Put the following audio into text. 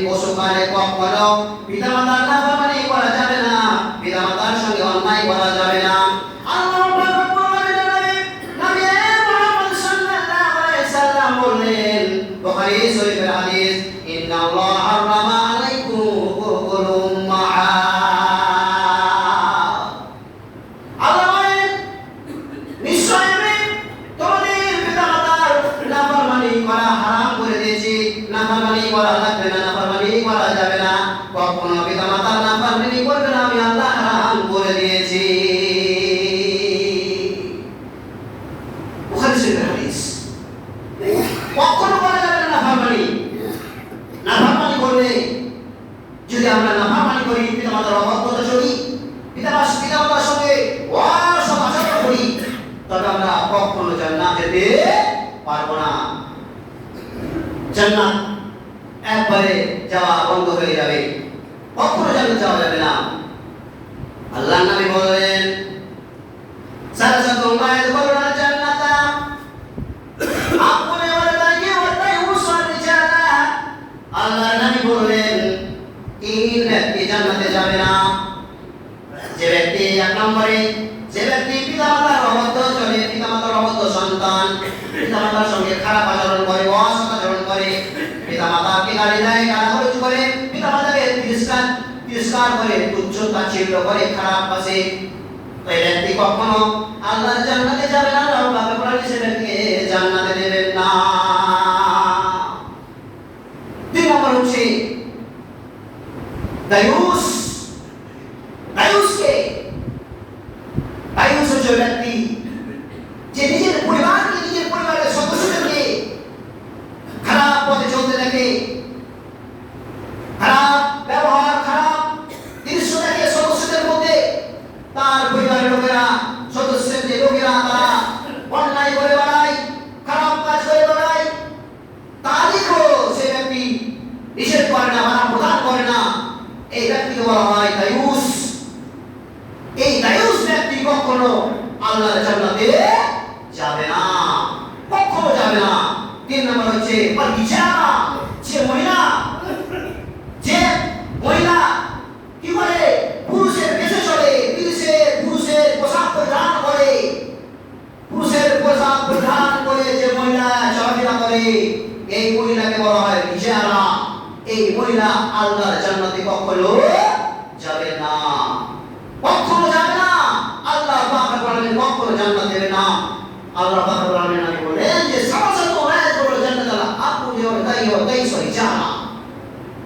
পশুপালে কখনো পিতামাতার নাফরমানি করা যাবে না, পিতামাতার সঙ্গে অন্যায় করা যাবে না। আল্লাহ পাক বলেন, নবী মুহাম্মদ সাল্লাল্লাহু আলাইহি সাল্লাম বললেন, বুখারী শরীফের হাদিস, ইন্নাল্লাহ হারামা আলাইকুম হুকুকুল উম্মাহাত। আল্লাহ বলেন, নিশ্চয় আমি তোমাদের পিতামাতার নাফরমানি করা হারাম করে দিয়েছি। নাফরমানি করা লাগবে না, নাফরমানি করা যাবে না, কখনো পিতামাতার নাফরমানি করবে না, আমি আল্লাহ হারাম করে দিয়েছি। বুখারী শরীফের হাদিস। কখনো করা যাবে না নাফরমানি। নাফরমানি করলে, যদি আমরা নাফরমানি করি, পিতামাতার অবাধ্যতা চলি, পিতামাতার সঙ্গে অসৎ আচরণ করি, তবে আমরা কখনো জান্নাত যেতে পারবো না। জান্নাত একবারে যাওয়া বন্ধ হয়ে যাবে, কখনো জান্নাত যাওয়া যাবে না। আল্লাহর নবী বলেন, সালাসাতুন লা ইয়াদখুলুনাল জান্নাতা আকুনে ওয়ালাদাকে ওয়াতাইউসার রিজালা। আল্লাহর নবী বলেন, তিন ব্যক্তি জান্নাতে যাবে না। যে ব্যক্তি, এক নম্বরে, যে ব্যক্তি পিতামাতার অবাধ্য চলে, পিতামাতার অবাধ্য সন্তান, পিতামাতার সঙ্গে খারাপ আচরণ করে, অসৎ আচরণ করে, পিতামাতাকে গালি দেয়, গালাগালি করে, পিতামাতাকে তিরস্কার করে, তুচ্ছ তাচ্ছিল্য করে, খারাপ ভাষে, এই ব্যক্তি কখনো আল্লাহর জান্নাতে যাবে না। আল্লাহ পাক বলেন, সে ব্যক্তিকে জান্নাতে দেবেন না। দুই নম্বর হচ্ছে দায়ুস। দায়ুসকে, দায়ুস হচ্ছে ব্যক্তি যে নিজের পরিবারকে, নিজের পরিবারের সদস্যদেরকে খারাপ পথে চলতে দেখে, খারাপ ব্যবহার, খারাপ দৃশ্য দেখে সদস্যদের মধ্যে, তার পরিবারের লোকেরা, সদস্যের যে লোকেরা, তারা অন্যায় করে বেড়ায়, খারাপ কাজ করে বেড়ায়, তাদেরও সে ব্যক্তি নিষেধ করে না, বাধা প্রদান করে না। এই ব্যক্তিকে বলা হয় দায়ুস। এই দায়ুস ব্যক্তি কখনো আল্লাহর জান্নাতে যাবে না, কখনো যাবে না। তিন নম্বর হচ্ছে পারহিজা। যে মহিলা কি করে পুরুষের বেশে চলে, পুরুষের পোশাক পরিধান করে, পুরুষের পোশাক পরিধান করে যে মহিলা চলাফেরা করে, এই মহিলাকে বলা হয় হিজারা। এই মহিলা আল্লাহর জান্নাতে কখনো যাবে না, কখনো যাবে না। আল্লাহ পাক বলেন, কখনো জান্নাত দেবে না। আল্লাহ পাক বলেন,